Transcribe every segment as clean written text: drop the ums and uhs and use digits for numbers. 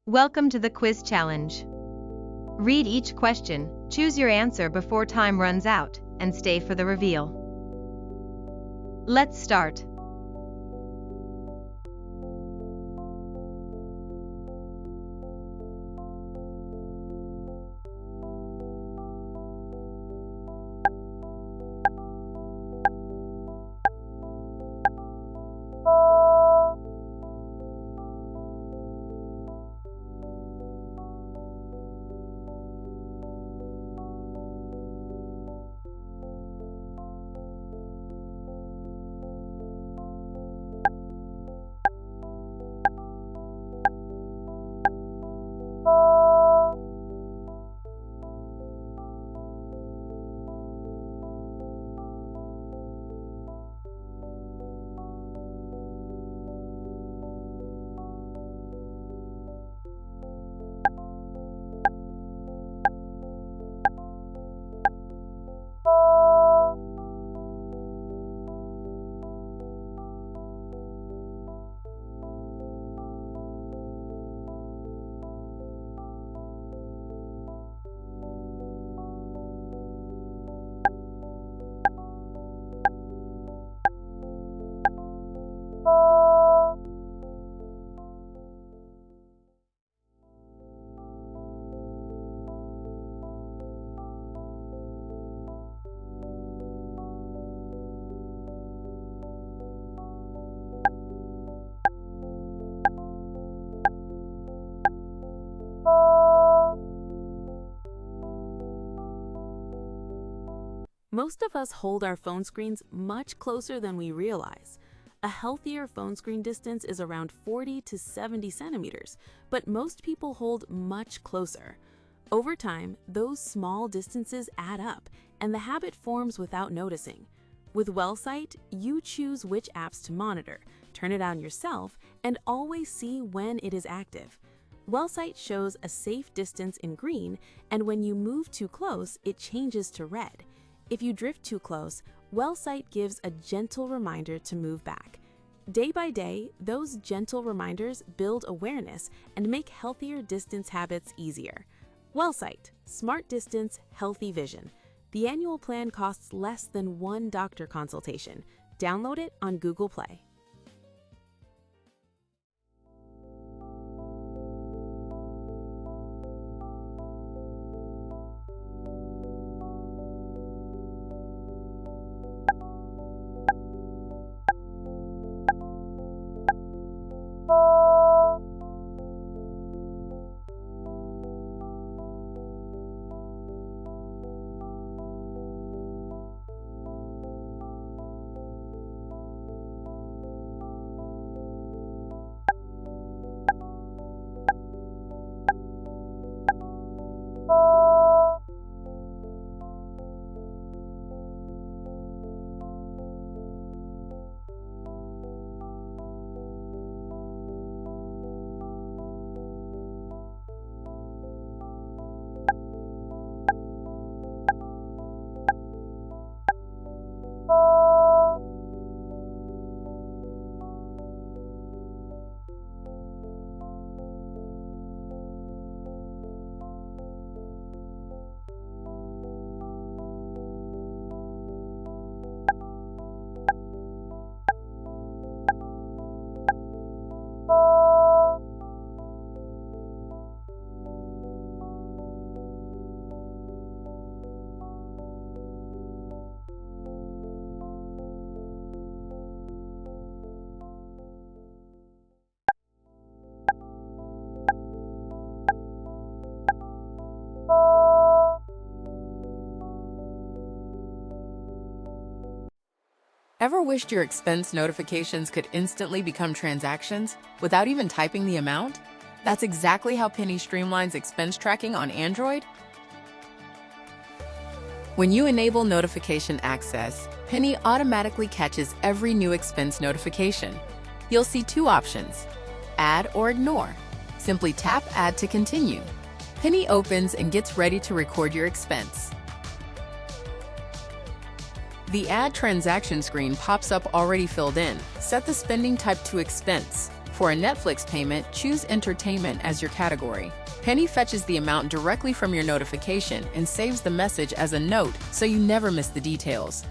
Welcome to the quiz challenge. Read each question, choose your answer before time runs out, and stay for the reveal. Let's start. Most of us hold our phone screens much closer than we realize. A healthier phone screen distance is around 40 to 70 centimeters, but most people hold much closer. Over time, those small distances add up, and the habit forms without noticing. With WellSight, you choose which apps to monitor, turn it on yourself, and always see when it is active. WellSight shows a safe distance in green, and when you move too close, it changes to red. If you drift too close, WellSight gives a gentle reminder to move back. Day by day, those gentle reminders build awareness and make healthier distance habits easier. WellSight, Smart Distance, Healthy Vision. The annual plan costs less than one doctor consultation. Download it on Google Play. Ever wished your expense notifications could instantly become transactions without even typing the amount? That's exactly how Penny streamlines expense tracking on Android. When you enable notification access, Penny automatically catches every new expense notification. You'll see two options: add or ignore. Simply tap Add to continue. Penny opens and gets ready to record your expense. The Add Transaction screen pops up already filled in. Set the spending type to expense. For a Netflix payment, choose Entertainment as your category. Penny fetches the amount directly from your notification and saves the message as a note so you never miss the details.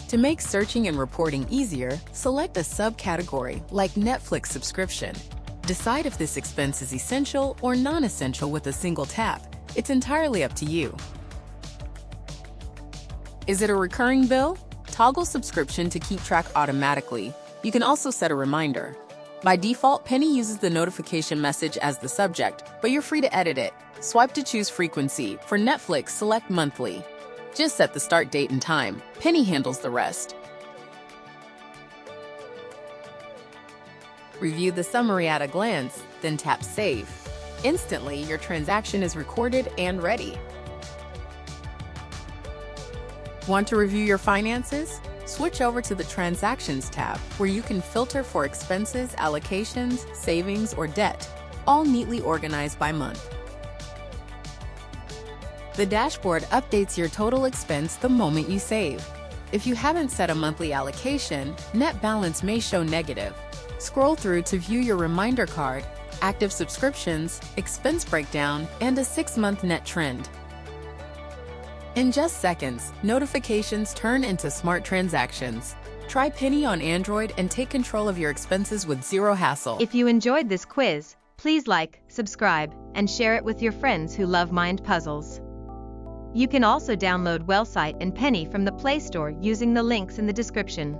To make searching and reporting easier, select a subcategory like Netflix subscription. Decide if this expense is essential or non-essential with a single tap. It's entirely up to you. Is it a recurring bill? Toggle subscription to keep track automatically. You can also set a reminder. By default, Penny uses the notification message as the subject, but you're free to edit it. Swipe to choose frequency. For Netflix, select monthly. Just set the start date and time. Penny handles the rest. Review the summary at a glance, then tap Save. Instantly, your transaction is recorded and ready. Want to review your finances? Switch over to the Transactions tab, where you can filter for expenses, allocations, savings, or debt, all neatly organized by month. The dashboard updates your total expense the moment you save. If you haven't set a monthly allocation, net balance may show negative. Scroll through to view your reminder card, active subscriptions, expense breakdown, and a 6-month net trend. In just seconds, notifications turn into smart transactions. Try Penny on Android and take control of your expenses with zero hassle. If you enjoyed this quiz, please like, subscribe, and share it with your friends who love mind puzzles. You can also download Wellsite and Penny from the Play Store using the links in the description.